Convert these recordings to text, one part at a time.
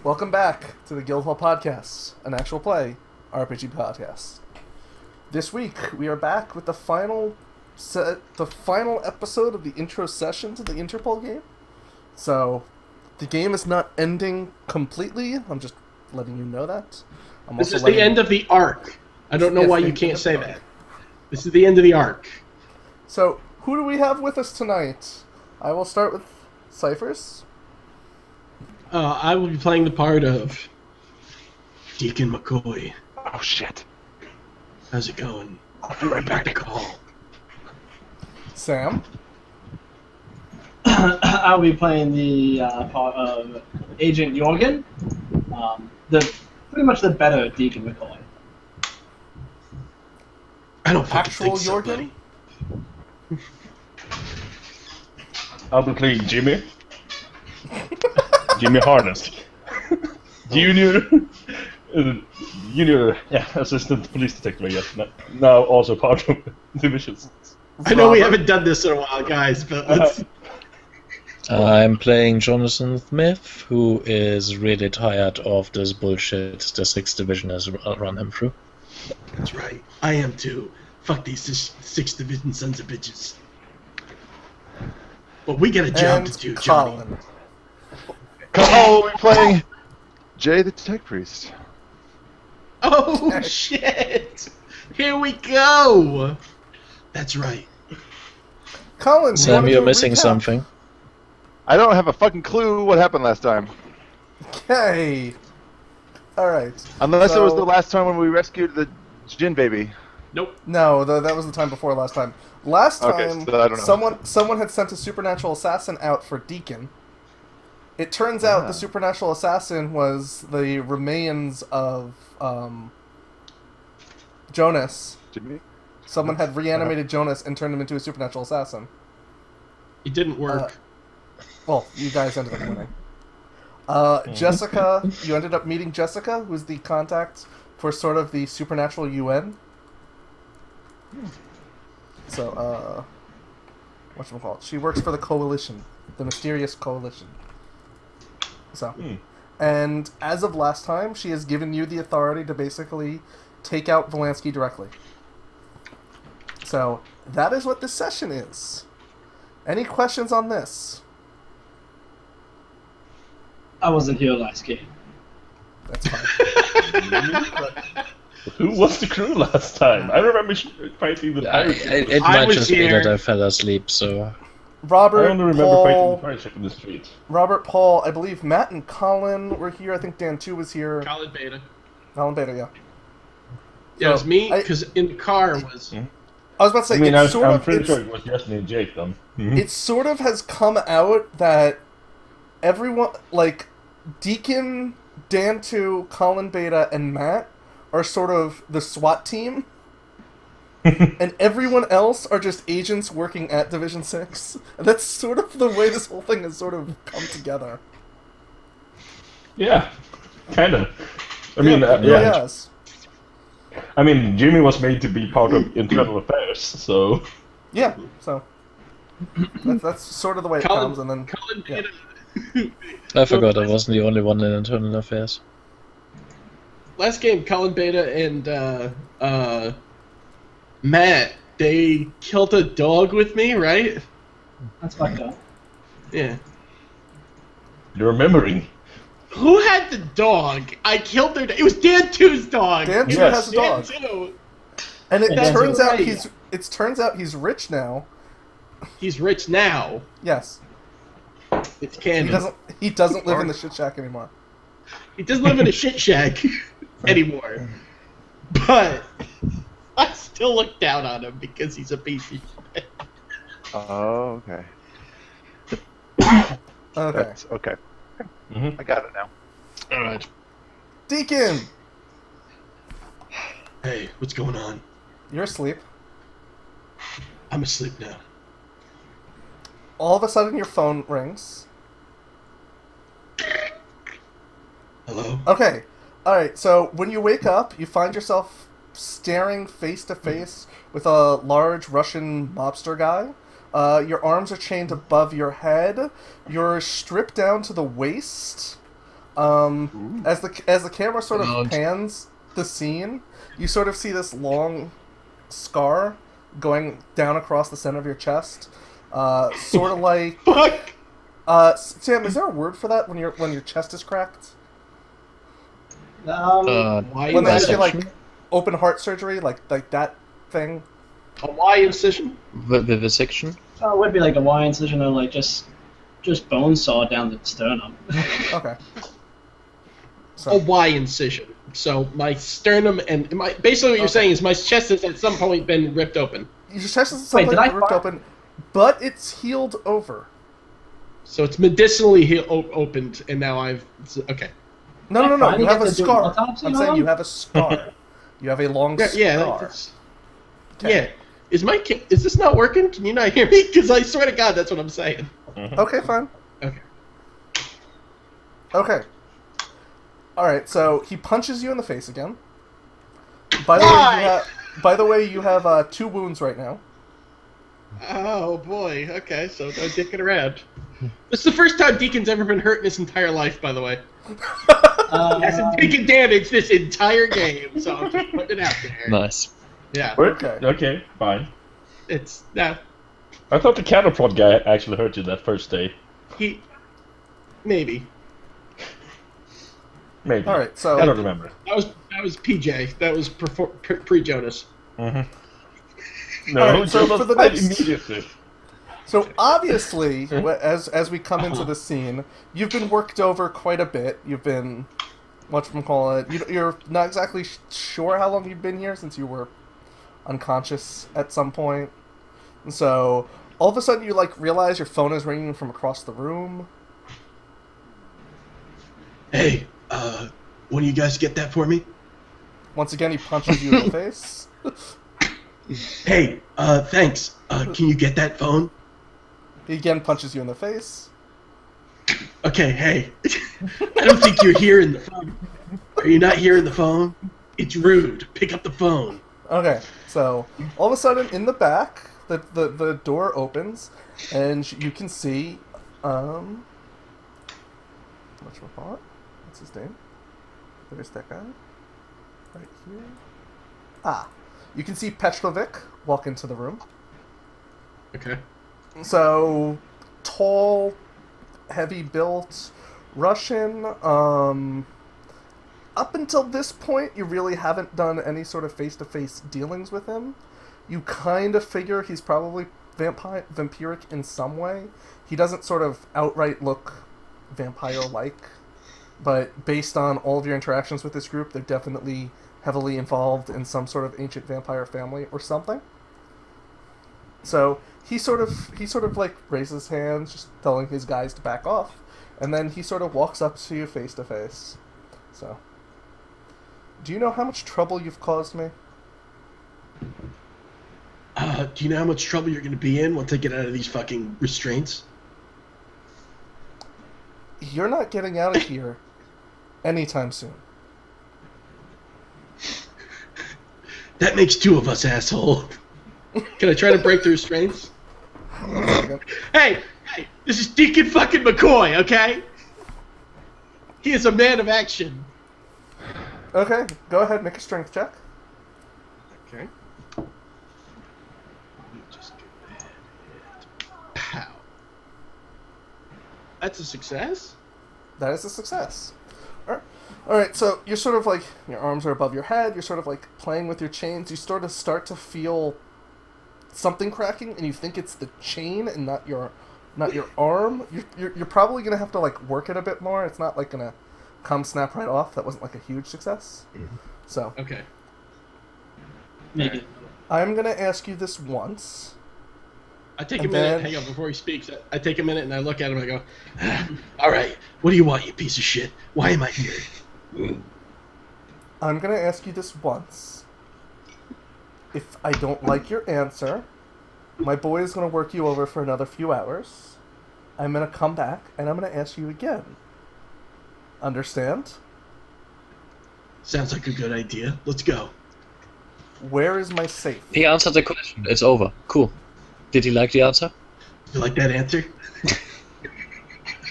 Welcome back to the Guildhall Podcast, an actual play RPG podcast. This week we are back with the final episode of the intro session to the Interpol game. So the game is not ending completely. I'm just letting you know that. This is the end of the arc. I don't know why you can't say that. This is the end of the arc. So who do we have with us tonight? I will start with Cyphers. I will be playing the part of Deacon McCoy. Oh shit. How's it going? I'll be right back to call. Sam. I'll be playing the part of Agent Jorgen, pretty much the better Deacon McCoy. I don't fucking Actual think so, Jorgen? buddy. I'll be playing Jimmy. Jimmy Harness. Junior, assistant police detective, I guess. Now also part of divisions. I know we haven't done this in a while, guys, but let's... I'm playing Jonathan Smith, who is really tired of this bullshit the 6th Division has run him through. That's right. I am too. Fuck these 6th Division sons of bitches. But we got a job to do, Johnny. Colin. Oh, we're playing Jay the Tech Priest. Oh, shit! Here we go! That's right. Colin, do you Sam, wanna you're do a missing recap? something. I don't have a fucking clue what happened last time. Okay. Alright. Unless it was the So- last time when we rescued the Jin baby. Nope. No, that was the time before last time. Last time, Okay, so I don't know. someone had sent a supernatural assassin out for Deacon. It turns out the supernatural assassin was the remains of Jonas. Jimmy? Someone had reanimated Jonas and turned him into a supernatural assassin. It didn't work. Well, you guys ended up winning. Jessica, you ended up meeting Jessica, who's the contact for sort of the supernatural UN. So, whatchamacallit? She works for the Coalition, the mysterious Coalition. So, and as of last time, she has given you the authority to basically take out Volansky directly. So, that is what this session is. Any questions on this? I wasn't here last game. That's fine. Who was the crew last time? I remember fighting the pirates. It I might was just be here. that I fell asleep, so... Robert, I only remember fighting the Paul, pirates in the street. Robert, Paul, I believe Matt and Colin were here. I think Dan 2 was here. Colin Beta. Colin Beta, yeah. Yeah, it was me, I- because in the car was... I was about to say, I mean, it's sort I'm of, pretty it's- sure it was just me and Jake then. it sort of has come out that everyone, like, Deacon, Dan 2, Colin Beta, and Matt are sort of the SWAT team, and everyone else are just agents working at Division 6. And that's sort of the way this whole thing has sort of come together. Yeah, kind of. I mean, it really has. I mean, Jimmy was made to be part of internal affairs, so... Yeah, so that's sort of the way it Colin, comes, and then Colin yeah. Beta... I forgot I wasn't the only one in internal affairs. Last game, Colin Beta and Matt, they killed a dog with me, right? That's fucked up. Yeah. You're remembering. Who had the dog? I killed their dog. It was Dan 2's dog. Dan 2 Yes. has a dog, Dan 2. and it That's turns out right. turns out he's rich now. He's rich now. Yes, It's canon. he doesn't live in the shit shack anymore. He doesn't live in a shit shack anymore. But I still look down on him because he's a piece of shit. Oh, okay. Okay, That's okay. I got it now. Alright. Deacon, Hey, what's going on? you're asleep. I'm asleep now. All of a sudden, your phone rings. Hello? Okay, all right. So when you wake up, you find yourself staring face to face with a large Russian mobster guy. Your arms are chained above your head. You're stripped down to the waist. As the camera sort of Don't. pans the scene, you sort of see this long scar going down across the center of your chest, sort of like. Fuck! Sam, is there a word for that when your chest is cracked? Why When they actually dissection? like open heart surgery, like that thing. A Y incision? Vivisection? it would be like a Y incision or like just bone saw down the sternum. Okay. A So Y incision. So my sternum and basically what you're saying is my chest has at some point been ripped open. your chest is Wait, something did I ripped fart? open, but it's healed over. So it's medicinally opened, and now okay. No. Finally You have get a to do scar. autopsy I'm on saying him? you have a scar. You have a long Yeah, scar. that's- Okay. yeah. Is this not working? Can you not hear me? Because I swear to God, that's what I'm saying. Okay, fine. Okay. Okay. Alright, so he punches you in the face again. By the way, you have 2 wounds right now. Oh boy. Okay, so no dicking around. This is the first time Deacon's ever been hurt in his entire life, by the way. He hasn't taken damage this entire game, so I'm just putting it out there. Nice. Yeah. Okay, fine. It's I thought the catapult guy actually hurt you that first day. he maybe. Maybe. Alright, so I don't remember. That was PJ. That was pre Jonas. Mm-hmm. No, Alright, so Jonas for the died next- immediately. So obviously, as we come into the scene, you've been worked over quite a bit. You've been, whatchamacallit, you're not exactly sure how long you've been here since you were unconscious at some point. And so all of a sudden you realize your phone is ringing from across the room. Hey, one of you guys get that for me? Once again, he punches you in the face. Hey, thanks. Can you get that phone? He again punches you in the face. Okay, hey. I don't think you're hearing the phone. Are you not hearing the phone? It's rude. Pick up the phone. Okay, so all of a sudden in the back, the door opens, and you can see, whatchamacallit? What's his name? There's that guy. Right here. Ah, you can see Petrovic walk into the room. Okay. So, tall, heavy built, Russian. Up until this point, you really haven't done any sort of face-to-face dealings with him. You kind of figure he's probably vampiric in some way. He doesn't sort of outright look vampire-like, but based on all of your interactions with this group, they're definitely heavily involved in some sort of ancient vampire family or something. So he sort of like raises his hands, just telling his guys to back off, and then he sort of walks up to you face to face. So, do you know how much trouble you've caused me? Do you know how much trouble you're going to be in once I get out of these fucking restraints? You're not getting out of here anytime soon. That makes 2 of us, asshole. Can I try to break the restraints? Hey, this is Deacon fucking McCoy, okay? He is a man of action. Okay, go ahead, make a strength check. Okay. Just go ahead. Pow. That's a success? That is a success. Alright, so you're sort of like, your arms are above your head, you're sort of like playing with your chains, you sort of start to feel something cracking, and you think it's the chain and not your arm. You're probably gonna have to like work it a bit more. It's not like gonna come snap right off. That wasn't like a huge success. So Okay. Maybe. I'm gonna ask you this once. I take a And minute, then- hang on, before he speaks, I take a minute and I look at him and I go, all right, what do you want, you piece of shit? Why am I here? I'm gonna ask you this once. If I don't like your answer, my boy is gonna work you over for another few hours. I'm gonna come back and I'm gonna ask you again. Understand? Sounds like a good idea. Let's go. Where is my safe? He answered the question. It's over. Cool. Did he like the answer? You like that answer?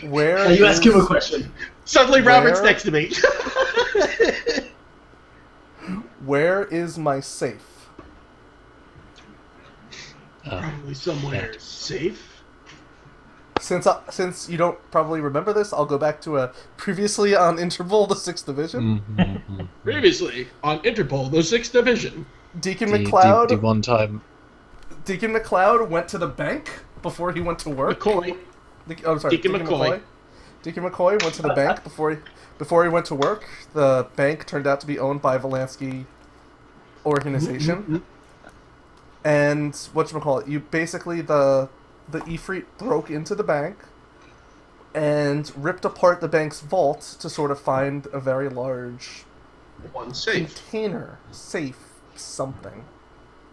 Where You ask him a is- question. Suddenly, Robert's Where? next to me. Where is my safe? Probably somewhere Yeah. safe. Since you don't probably remember this, I'll go back to a previously on Interpol, the 6th Division. Previously on Interpol, the 6th Division. Deacon The McLeod. one time. Deacon McLeod went to the bank before he went to work. McCoy. Deacon McCoy. Deacon McCoy went to the bank before he went to work. The bank turned out to be owned by Volansky organization. And whatchamacallit, you basically the Ifrit broke into the bank and ripped apart the bank's vault to sort of find a very large One safe. container, safe, something.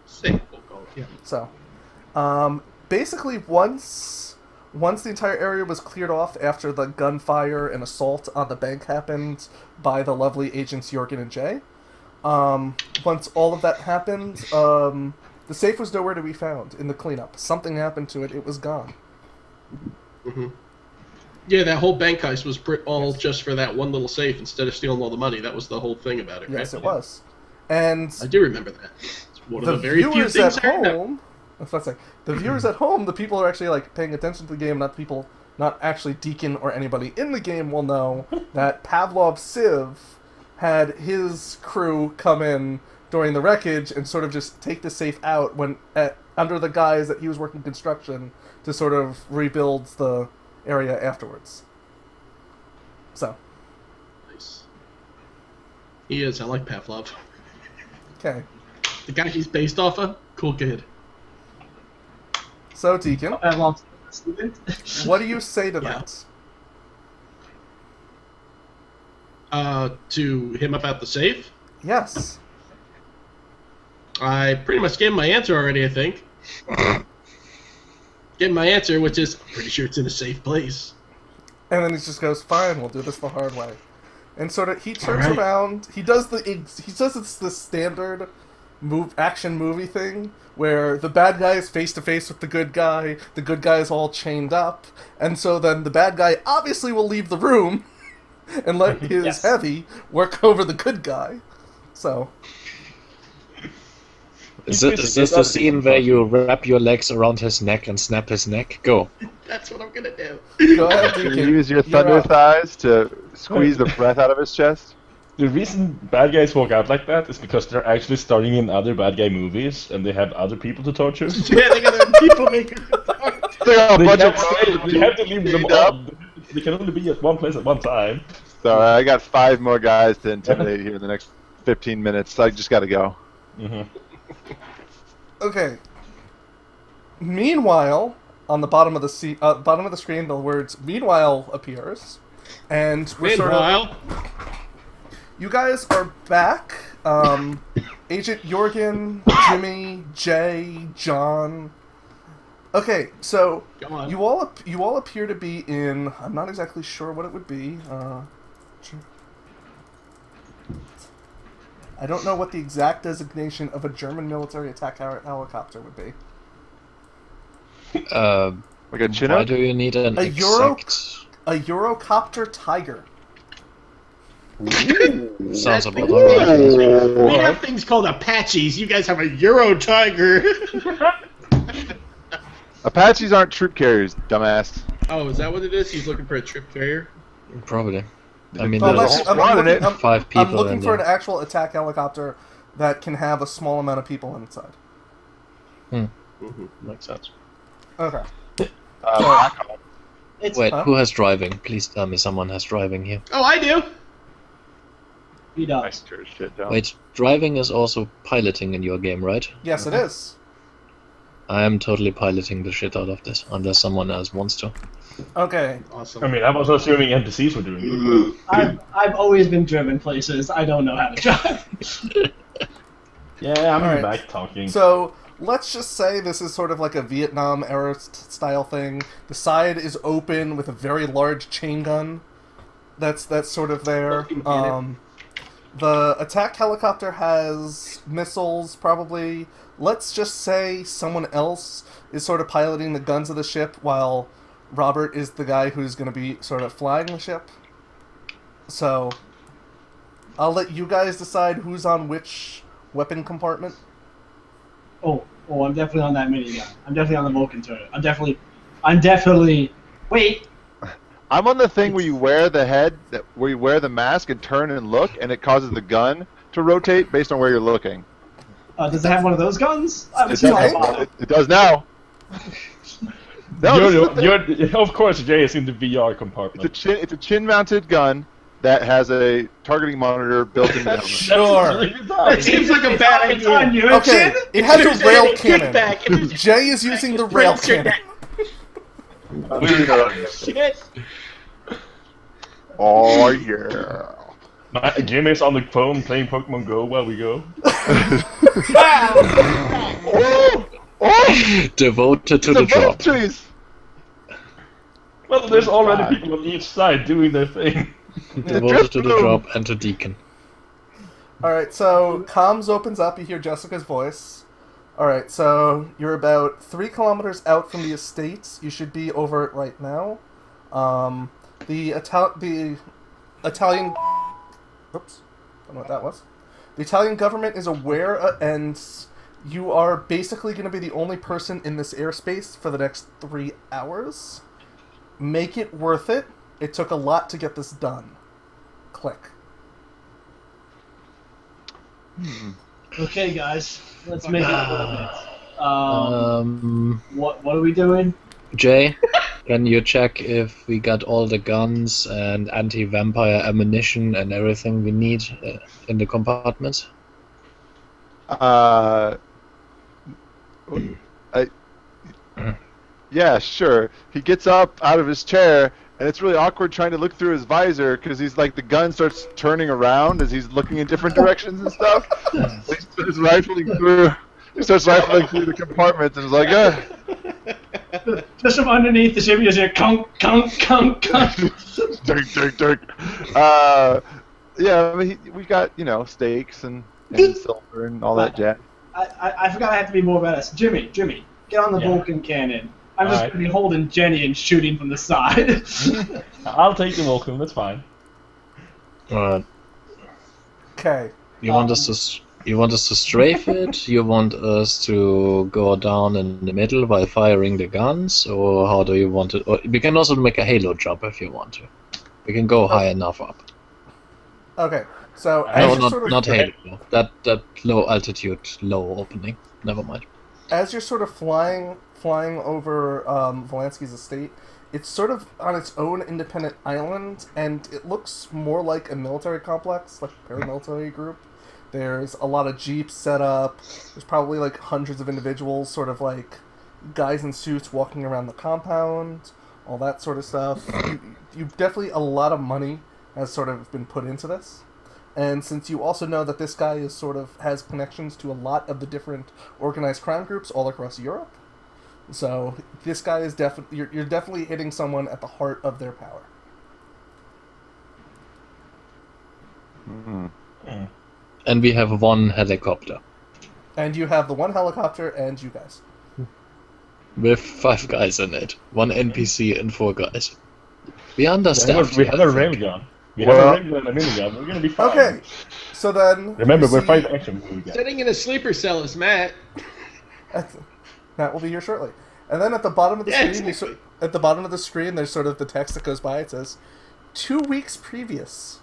Safe, we'll call it, yeah. So, basically, once the entire area was cleared off after the gunfire and assault on the bank happened by the lovely agents Jorgen and Jay, once all of that happened, the safe was nowhere to be found in the cleanup. Something happened to it; it was gone. Yeah, that whole bank heist was all just for that one little safe instead of stealing all the money. That was the whole thing about it, right? Yes, it was. And I do remember that. It's one of the the very few viewers things at I remember. home, that's what I say. The viewers at home, the people who are actually like paying attention to the game, not the people, not actually Deacon or anybody in the game, will know that Pavlov Civ had his crew come in during the wreckage and sort of just take the safe out under the guise that he was working construction to sort of rebuild the area afterwards. So. Nice. He is. I like Pavlov. Okay. The guy he's based off of, cool kid. So, Deacon, Pavlov's student. what do you say to Yeah. that? To him about the safe, Yes. I pretty much gave him my answer already, I think. Gave him my answer, which is, I'm pretty sure it's in a safe place. And then he just goes, "Fine, we'll do this the hard way." And sort of, he turns Alright. around. He does the standard action movie thing where the bad guy is face to face with the good guy. The good guy is all chained up, and so then the bad guy obviously will leave the room and let his Yes. heavy work over the good guy. So Is this the scene where you wrap your legs around his neck and snap his neck? Go. That's what I'm gonna do. go ahead, Can Deacon. you use your You're thunder up. thighs to squeeze the breath out of his chest? The reason bad guys walk out like that is because they're actually starring in other bad guy movies and they have other people to torture. Yeah, they got other people making talk. They got a They bunch of can't stay, they have to leave them chained up. on. They can only be at one place at one time. So I got 5 more guys to intimidate here in the next 15 minutes. I just got to go. Okay. Meanwhile, on the bottom of the screen, the words "Meanwhile" appears, and we're sort of. Meanwhile, You guys are back. Agent Jorgen, Jimmy, Jay, John. Okay, so come on. you all appear to be in. I'm not exactly sure what it would be. I don't know what the exact designation of a German military attack helicopter would be. Like a Why Chinook? do you need an A exact... A Eurocopter Tiger. Sounds about alright. We have things called Apaches. You guys have a Euro Tiger. Apaches aren't troop carriers, dumbass. Oh, is that what it is? He's looking for a trip carrier. Probably. I mean, Well, there's let's- I'm looking- I'm- 5 people I'm looking in for an there. actual attack helicopter that can have a small amount of people inside. Makes sense. Okay. It's Wait, Huh? who has driving? Please tell me someone has driving here. Oh, I do. he I does. stir shit down. Wait, driving is also piloting in your game, right? Yes, it is. I am totally piloting the shit out of this, unless someone else wants to. Okay. Awesome. I mean, I was assuming NPCs were doing it. I've always been driven places. I don't know how to drive. Yeah, I'm Alright. back talking. So let's just say this is sort of like a Vietnam era style thing. The side is open with a very large chain gun. That's sort of there. Fucking get it. The attack helicopter has missiles, probably. Let's just say someone else is sort of piloting the guns of the ship while Robert is the guy who's going to be sort of flying the ship. So, I'll let you guys decide who's on which weapon compartment. Oh, I'm definitely on that minigun. I'm definitely on the Vulcan turret. I'm definitely. Wait. I'm on the thing where you wear where you wear the mask and turn and look, and it causes the gun to rotate based on where you're looking. Does it have one of those guns? It does now. No, Of course, Jay is in the VR compartment. it's a chin-mounted gun that has a targeting monitor built into the helmet. Sure. That seems like a bad idea. Okay, it has a rail cannon. Jay is using the rail cannon. Shit. Oh yeah. Jimmy's on the phone playing Pokemon Go while we go. Devoted to the drop. Trees. Well, there's already people on each side doing their thing. Devoted to the drop and to Deacon. Alright, so comms opens up, you hear Jessica's voice. Alright, so you're about 3 kilometers out from the estates. You should be over it right now. The Italian... Oops. Don't know what that was. The Italian government is aware, and you are basically going to be the only person in this airspace for the next 3 hours. Make it worth it. It took a lot to get this done. Click. Okay, guys, let's make it worth it. What are we doing? Jay, can you check if we got all the guns and anti-vampire ammunition and everything we need in the compartments? Yeah, sure. He gets up out of his chair, and it's really awkward trying to look through his visor because he's like the gun starts turning around as he's looking in different directions and stuff. He starts rifling through the compartments and is like, Just from underneath the ship, you just hear kunk, kunk, kunk, kunk. Dirk, dirk, dirk. Yeah, I mean, we got, steaks and silver and all that jazz. I forgot I have to be more badass. Jimmy, get on the Vulcan cannon. I'm just going to be holding Jenny and shooting from the side. I'll take the Vulcan, that's fine. Alright. Okay. You want us to strafe it? You want us to go down in the middle while firing the guns? Or how do you want it? Or we can also make a halo jump if you want to. We can go high enough up. Okay, so... No, not halo. That low altitude, low opening. Never mind. As you're sort of flying over Volansky's estate, it's sort of on its own independent island, and it looks more like a military complex, like a paramilitary group. There's a lot of jeeps set up. There's probably like hundreds of individuals, sort of like guys in suits walking around the compound, all that sort of stuff. You definitely, a lot of money has sort of been put into this. And since you also know that this guy is sort of has connections to a lot of the different organized crime groups all across Europe, so this guy is definitely you're definitely hitting someone at the heart of their power. Mm-hmm. And we have one helicopter. And you have the one helicopter and you guys. With 5 guys in it. 1 NPC and 4 guys. We understand. We have a railgun. We have a railgun and a minigun. We're gonna be fine. Okay, so then... Remember, we're fighting action movie guys. Sitting in a sleeper cell is Matt. Matt will be here shortly. And then at the bottom of the screen, at the bottom of the screen, there's sort of the text that goes by. It says, 2 weeks previous.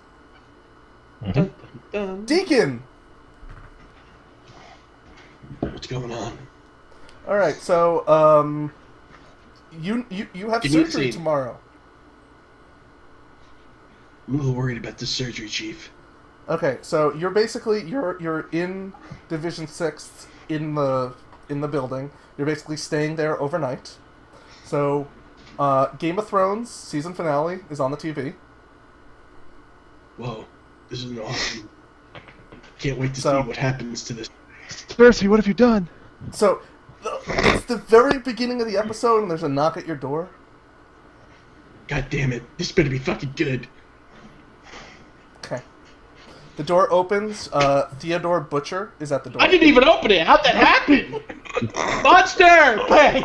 Mm-hmm. Deacon! What's going on? Alright, so, you have Give me the surgery scene. tomorrow. I'm a little worried about this surgery, Chief. Okay, so you're basically you're in Division 6 in the building. You're basically staying there overnight. So, Game of Thrones season finale is on the TV. Whoa, this is awesome. Can't wait to see what happens to this. Cersei, what have you done? So, it's the very beginning of the episode, and there's a knock at your door. God damn it, this better be fucking good. Okay. The door opens. Theodore Butcher is at the door. I didn't even open it. How'd that happen? Monster! Bang!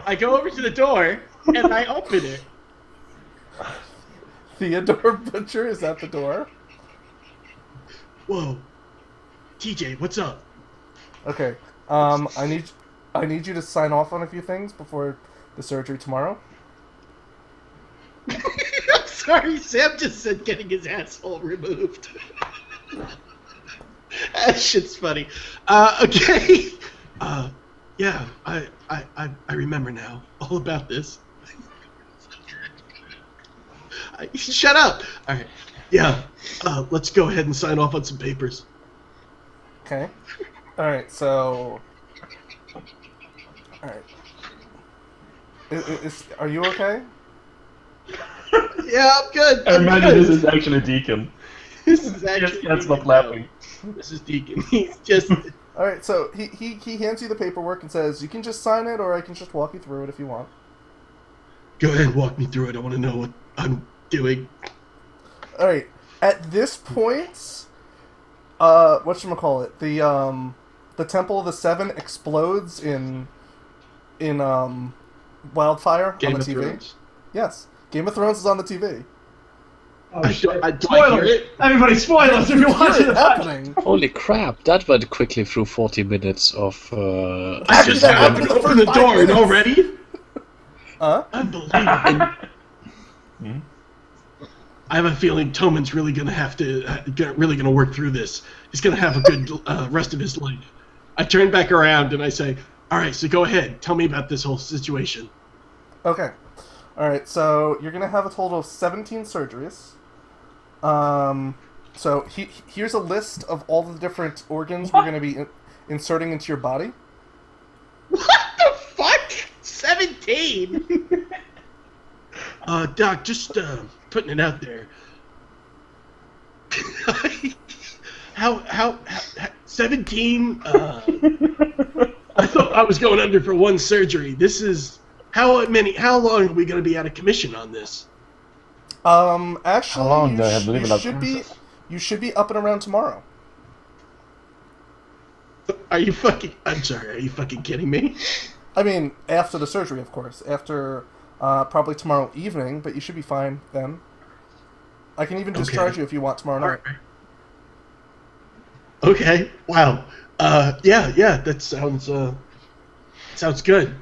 I go over to the door and I open it. Theodore Butcher is at the door. Whoa. TJ, what's up? Okay. I need you to sign off on a few things before the surgery tomorrow. I'm sorry, Sam just said getting his asshole removed. That shit's funny. Okay. Yeah, I remember now all about this. Shut up! Alright. Yeah, let's go ahead and sign off on some papers. Okay. Alright, so... Alright. Are you okay? Yeah, I'm good. I imagine this is actually Deacon. This is actually That's not laughing. This is Deacon. He's just... Alright, so he hands you the paperwork and says, you can just sign it, or I can just walk you through it if you want. Go ahead and walk me through it. I want to know what I'm doing. Alright, at this point, whatchamacallit, the Temple of the Seven explodes in wildfire Game on the of TV. Thrones. Yes, Game of Thrones is on the TV. Oh, shit. Do I hear Spoilers! it? Everybody, spoilers if you're watching It's that! happening. Holy crap, that went quickly through 40 minutes of... I just that happened to open the for 5 door and minutes. already? Huh? Unbelievable. I have a feeling Toman's really gonna have to, really gonna work through this. He's gonna have a good rest of his life. I turn back around and I say, all right, so go ahead. Tell me about this whole situation. Okay. Alright, so you're going to have a total of 17 surgeries. So here's a list of all the different organs we're going to be inserting into your body. What the fuck? 17? Doc, just putting it out there. How 17? I thought I was going under for one surgery. This is how long are we going to be out of commission on this? Actually, How long do I have to live in that should you should be up and around tomorrow. Are you fucking? I'm sorry. Are you fucking kidding me? I mean, after the surgery, of course. After probably tomorrow evening, but you should be fine then. I can even discharge you if you want tomorrow night. Alright. Okay. Wow. Yeah. That sounds good.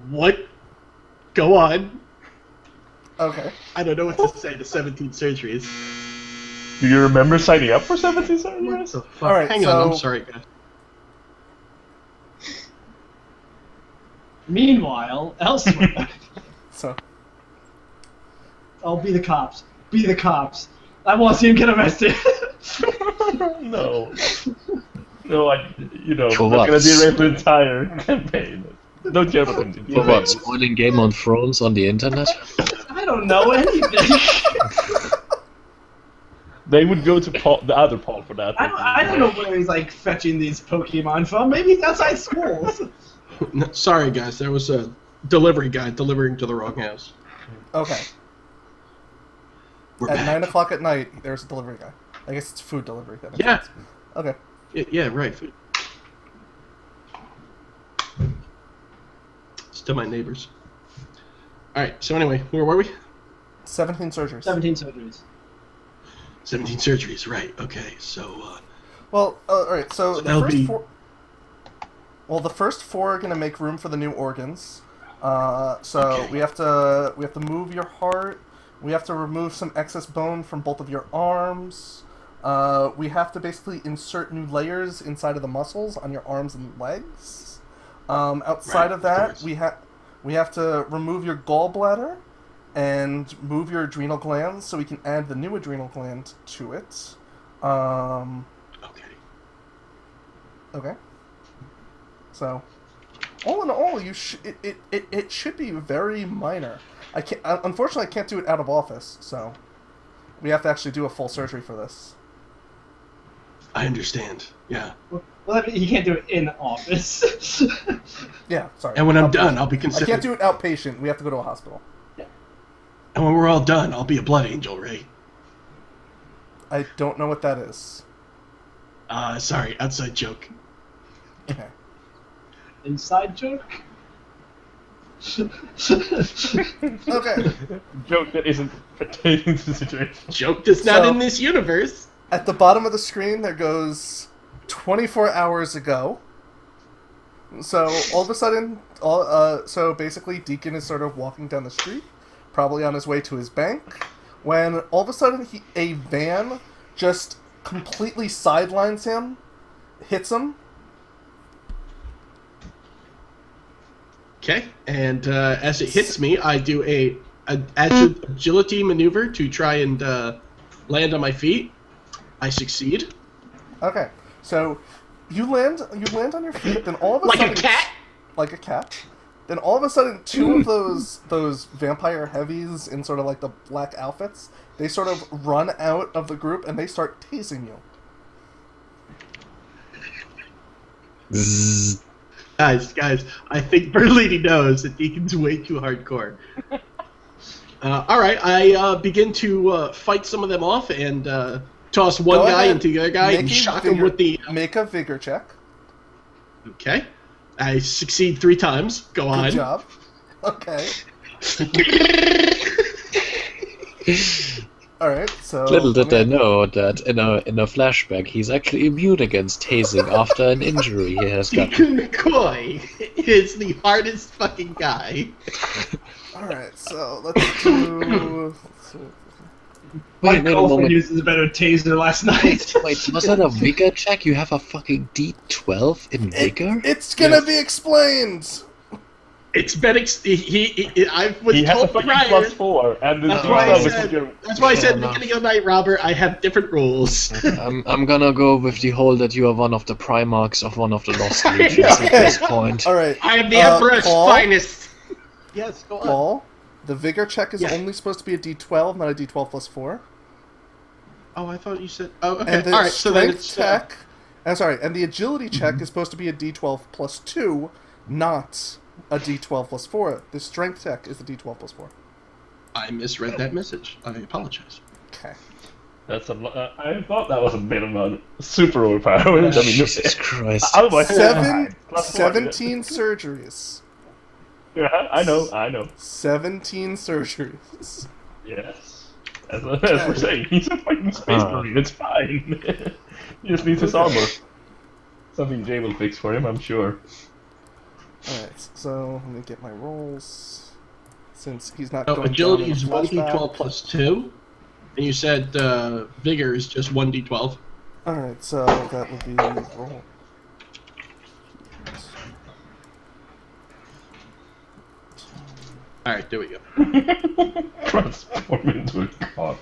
What? Go on. Okay. I don't know what to say. The 17 surgeries. Do you remember signing up for 17 What surgeries? the fuck? Alright, Hang on. I'm sorry, guys. Meanwhile, elsewhere. So, Oh, be the cops. Be the cops. I want to see him get arrested. No. No, For that's what? gonna derail the entire campaign. Don't care about them. For what? Spoiling Game of Thrones on the internet? I don't know anything. They would go to the other Paul for that. I don't know where he's like fetching these Pokemon from. Maybe it's outside schools. No, sorry, guys. There was a delivery guy delivering to the wrong house. okay. We're At back. 9 o'clock at night, there's a delivery guy. I guess it's food delivery. That makes Yeah. sense. Okay. Yeah, right. It's to my neighbors. Alright, so anyway, where were we? 17 surgeries. 17 surgeries. 17 surgeries, right. Okay, so, Well, alright, so the that'll first be- 4... Well, the first 4 are going to make room for the new organs. So Okay. we have to move your heart. We have to remove some excess bone from both of your arms. We have to basically insert new layers inside of the muscles on your arms and legs. Outside Right, of that, course. we have to remove your gallbladder and move your adrenal glands so we can add the new adrenal gland to it. okay. Okay. So, all in all, it should be very minor. Unfortunately, I can't do it out of office, so we have to actually do a full surgery for this. I understand, yeah. Well, he can't do it in office. Yeah, sorry. And when I'm Outpatient. done, I'll be I considered... can't do it outpatient. We have to go to a hospital. And when we're all done, I'll be a blood angel, right? I don't know what that is. Sorry, outside joke. Okay. Inside joke? Okay. Joke that isn't pertaining to the situation. Joke that's not So- in this universe. At the bottom of the screen, there goes 24 hours ago. So all of a sudden, so basically, Deacon is sort of walking down the street, probably on his way to his bank, when all of a sudden a van just completely sidelines him, hits him. Okay, and as it hits me, I do a agility maneuver to try and land on my feet. I succeed. Okay, so you land on your feet, then all of a Like sudden, a cat? like a cat. Then all of a sudden, two of those vampire heavies in sort of like the black outfits, they sort of run out of the group and they start tasing you. Zzz. Guys, I think Berlini knows that Deacon's way too hardcore. Alright, I begin to fight some of them off and toss one Go guy ahead. into the other guy Make and a shock him vigor- with the... Make a vigor check. Okay. I succeed 3 times. Go on. Good job. Okay. Alright, so... Little did they know that in a flashback he's actually immune against tasing after an injury he has got. Deacon McCoy is the hardest fucking guy. Alright, so let's do... My Wait a girlfriend moment. uses a better taser last night. Wait, was that a vigor check? You have a fucking D12 in vigor? It's gonna Yes. be explained! It's been I was He has a told fucking prior. +4, and the That's why I D12 is said. your... That's why I said at the Fair beginning of the night, Robert. I have different rules. I'm gonna go with the whole that you are one of the Primarchs of one of the Lost Legions at this point. Alright, I am the Emperor's Paul? finest. Yes, go on. Paul, the vigor check is Yeah. only supposed to be a D12, not a D12 plus 4. Oh, I thought you said. Oh, okay. And the All right. So then strength it's check... I'm sorry, and the agility check is supposed to be a D12 plus 2, not a D12 plus 4. The strength check is a D12 plus 4. I misread that message. I apologize. Okay. That's I thought that was a bit of a super overpowered. I mean, Jesus Christ. otherwise, Seven, +4, 17 surgeries. Yeah, I know. 17 surgeries. Yes. As we're saying, he's a fucking space marine. It's fine. He just needs his armor. Something Jay will fix for him, I'm sure. Alright, so let me get my rolls. Since he's not So going agility down in is a 1d12 flashback. plus 2, and you said vigor is just 1d12. Alright, so that would be roll. All right, there we go. Transform into a god.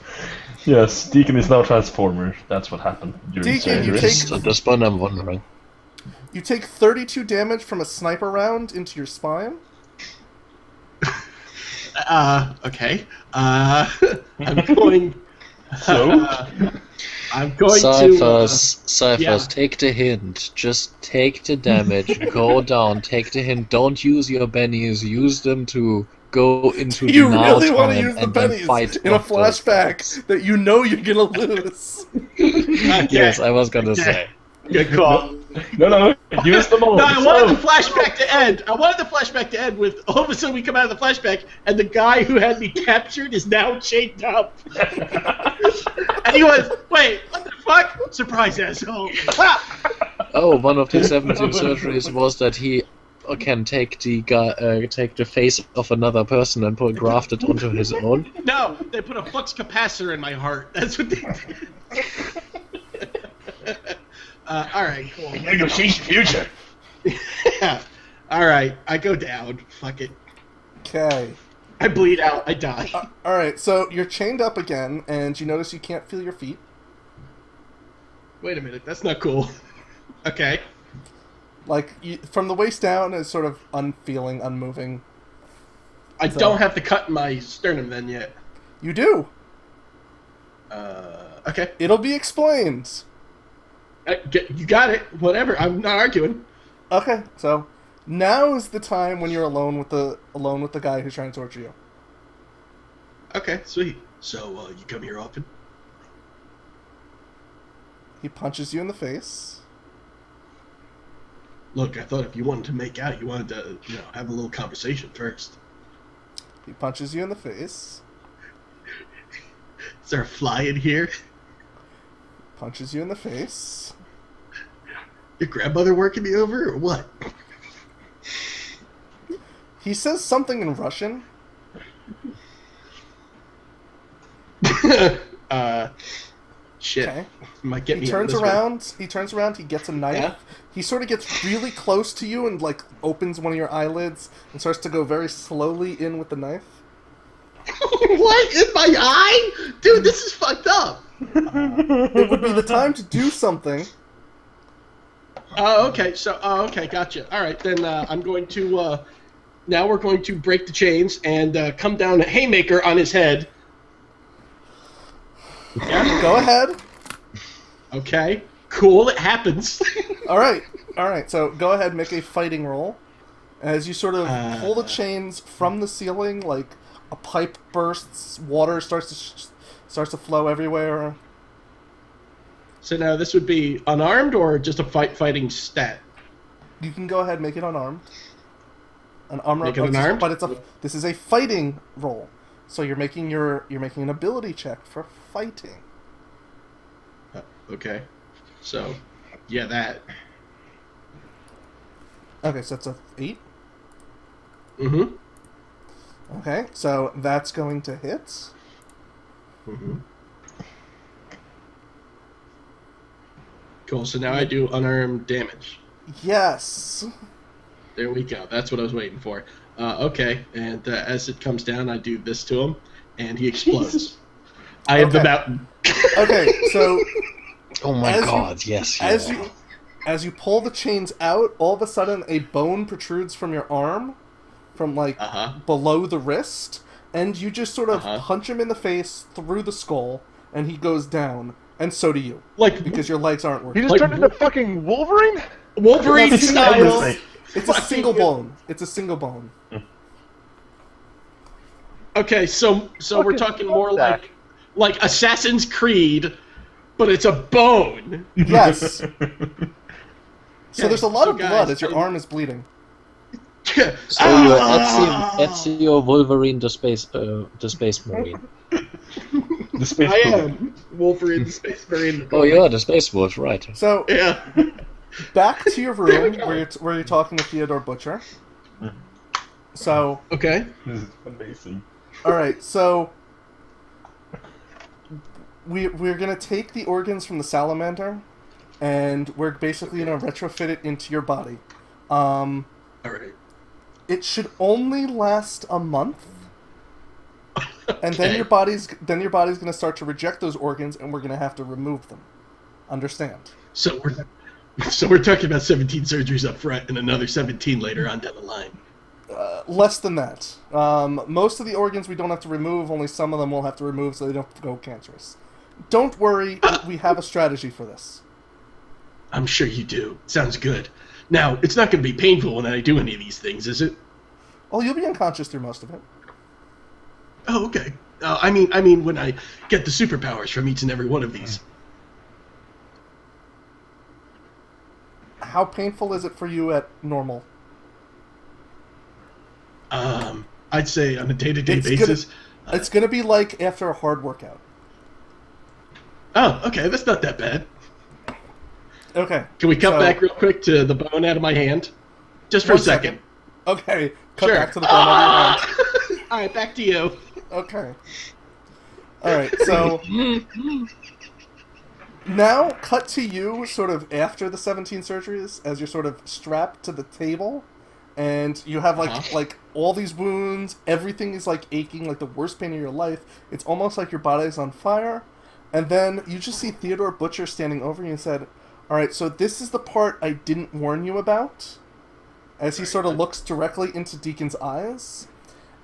Yes, Deacon is now Transformer. That's what happened during Deacon, you surgery. take- At this point I'm wondering. You take 32 damage from a sniper round into your spine. Okay. I'm going. So? I'm going Cyphers, yeah. take the hint. Just take the damage. Go down. Take the hint. Don't use your bennies. Use them to go into You the now really want to time use the and then pennies fight in a off those guys. flashback that you know you're gonna lose. Yes, I was gonna Okay. say. Good call. No, use them all. No, I wanted the flashback to end. I wanted the flashback to end with all of a sudden we come out of the flashback and the guy who had me captured is now chained up. And he was, wait, what the fuck? Surprise, asshole. Oh, one of the 17 surgeries was that he can take the take the face of another person and graft it onto his own. No, they put a flux capacitor in my heart. That's what they did. All right, cool. We're gonna go change the future. Yeah. All right, I go down. Fuck it. Okay. I bleed out. I die. Alright, so you're chained up again, and you notice you can't feel your feet. Wait a minute. That's not cool. Okay. Like, from the waist down is sort of unfeeling, unmoving. I So- don't have to cut my sternum then yet. You do! Okay. It'll be explained. You got it. Whatever. I'm not arguing. Okay, so now is the time when you're alone with the guy who's trying to torture you. Okay, sweet. So, you come here often? He punches you in the face. Look, I thought if you wanted to make out, you wanted to, have a little conversation first. He punches you in the face. Is there a fly in here? Punches you in the face. Your grandmother working me over, or what? He says something in Russian. Shit. Okay. Might get me He on turns this one. around. He turns around. He gets a knife. Yeah? He sort of gets really close to you and like opens one of your eyelids and starts to go very slowly in with the knife. What? In my eye? Dude, this is fucked up. It would be the time to do something. Oh, okay. Okay, gotcha. All right, then I'm going to. Now we're going to break the chains and come down a haymaker on his head. Yeah. Go ahead. Okay. Cool. It happens. All right. So go ahead, make a fighting roll. As you sort of pull the chains from the ceiling, like a pipe bursts, water starts to flow everywhere. So now this would be unarmed or just a fighting stat? You can go ahead and make it unarmed. Make it unarmed? But this is a fighting roll. So you're making an ability check for fighting. Okay. So, yeah, that. Okay, so that's a 8. Mm-hmm. Okay, so that's going to hit. Mm-hmm. Cool, so now I do unarmed damage. Yes. There we go. That's what I was waiting for. Okay, and as it comes down, I do this to him, and he explodes. I am the mountain. Okay, so Oh my god, yes. as you pull the chains out, all of a sudden a bone protrudes from your arm, from like below the wrist, and you just sort of punch him in the face through the skull, and he goes down, and so do you, because your legs aren't He working. just turned into fucking Wolverine? Wolverine That's style. It's a single bone. It's a single bone. Okay, so we're talking more like Assassin's Creed, but it's a bone. Yes. So there's a lot of guys, blood as your arm is bleeding. So you're Ezio Wolverine, the space marine. The space I marine. am Wolverine, the Space Marine. Oh, you are the space wolf, right? So Yeah. back to your room where you're talking to Theodore Butcher. So Okay. This is amazing. all right, so we're gonna take the organs from the salamander, and we're basically gonna retrofit it into your body. All right. It should only last a month, and then Okay. your body's gonna start to reject those organs, and we're gonna have to remove them. Understand? So we're talking about 17 surgeries up front and another 17 later on down the line. Less than that. Most of the organs we don't have to remove. Only some of them we'll have to remove so they don't go cancerous. Don't worry, we have a strategy for this. I'm sure you do. Sounds good. Now, it's not going to be painful when I do any of these things, is it? Oh, you'll be unconscious through most of it. Oh, okay. I mean, when I get the superpowers from each and every one of these. How painful is it for you at normal? I'd say on a day-to-day It's basis. It's gonna be like after a hard workout. Oh, okay. That's not that bad. Okay. Can we cut so- back real quick to the bone out of my hand? Just for a 1 second. Okay. Cut Sure. back to the bone of your hand. All right, back to you. Okay. Alright, so now cut to you sort of after the 17 surgeries as you're sort of strapped to the table and you have like all these wounds, everything is like aching, like the worst pain of your life. It's almost like your body's on fire. And then you just see Theodore Butcher standing over you and said, "Alright, so this is the part I didn't warn you about." As he sort of looks directly into Deacon's eyes.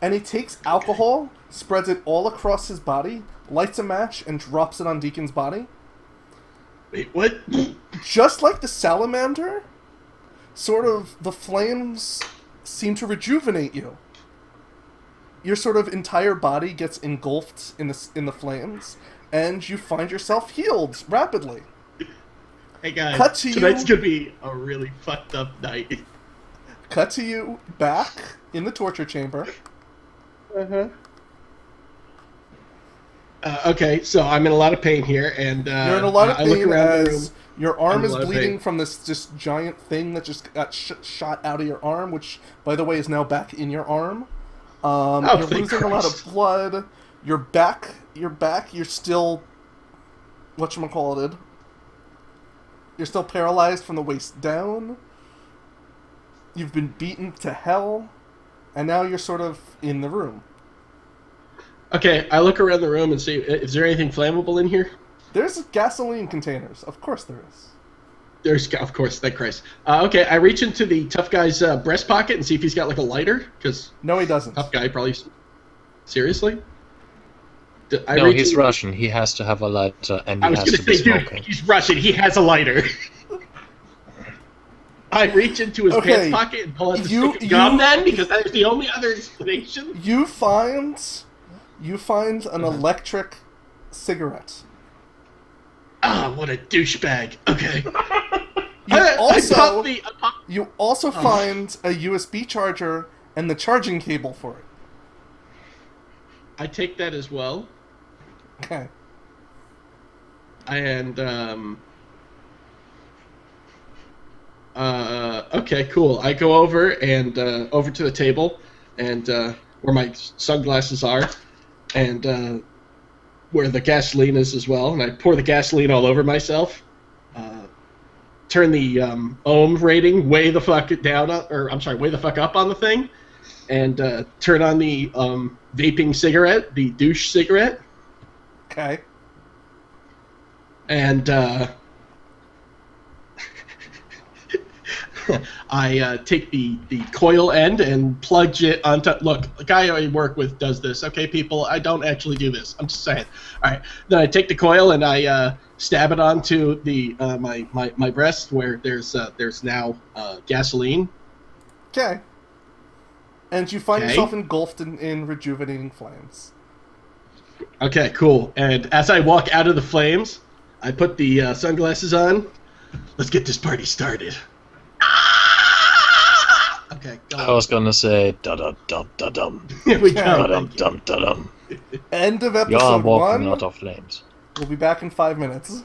And he takes alcohol, spreads it all across his body, lights a match, and drops it on Deacon's body. Wait, what? Just like the salamander, sort of the flames seem to rejuvenate you. Your sort of entire body gets engulfed in the flames, and you find yourself healed rapidly. Hey guys, Cut to tonight's you. gonna be a really fucked up night. Cut to you back in the torture chamber. Okay, so I'm in a lot of pain here, and You're in a lot of I look pain around the room. as your I'm arm in a is lot of bleeding pain. from this just giant thing that just got shot out of your arm, which, by the way, is now back in your arm. You're thank losing a lot of Christ. blood. You're still, whatchamacallit, you're still paralyzed from the waist down. You've been beaten to hell, and now you're sort of in the room. Okay, I look around the room and see, is there anything flammable in here? There's gasoline containers. Of course there is. There's, of course, thank Christ. Okay, I reach into the tough guy's breast pocket and see if he's got like a lighter, because No, he doesn't. tough guy probably. Seriously? No, he's Russian. He has to have a lighter, and I he was has gonna to be say, dude, smoking. he's Russian. He has a lighter. I reach into his Okay, pants pocket and pull out the you- stick of gum then, because that is the only other explanation. You find an electric cigarette. Ah, what a douchebag. Okay. You also I pop you also find a USB charger and the charging cable for it. I take that as well. Okay. And okay, cool. I go over and over to the table and where my sunglasses are and where the gasoline is as well, and I pour the gasoline all over myself. Turn the ohm rating way the fuck down, way the fuck up on the thing, and turn on the vaping cigarette, the douche cigarette, Okay. and I take the coil end and plug it onto. Look, the guy I work with does this. Okay, people, I don't actually do this. I'm just saying. All right. Then I take the coil and I stab it onto the my breast where there's now gasoline. Okay. And you find Okay. yourself engulfed in rejuvenating flames. Okay, cool. And as I walk out of the flames, I put the sunglasses on. Let's get this party started. Okay, go I on. was gonna say da da dum da dum Here we Okay. da go. dum dum da dum. End of You are episode walking 1. out of flames. We'll be back in 5 minutes.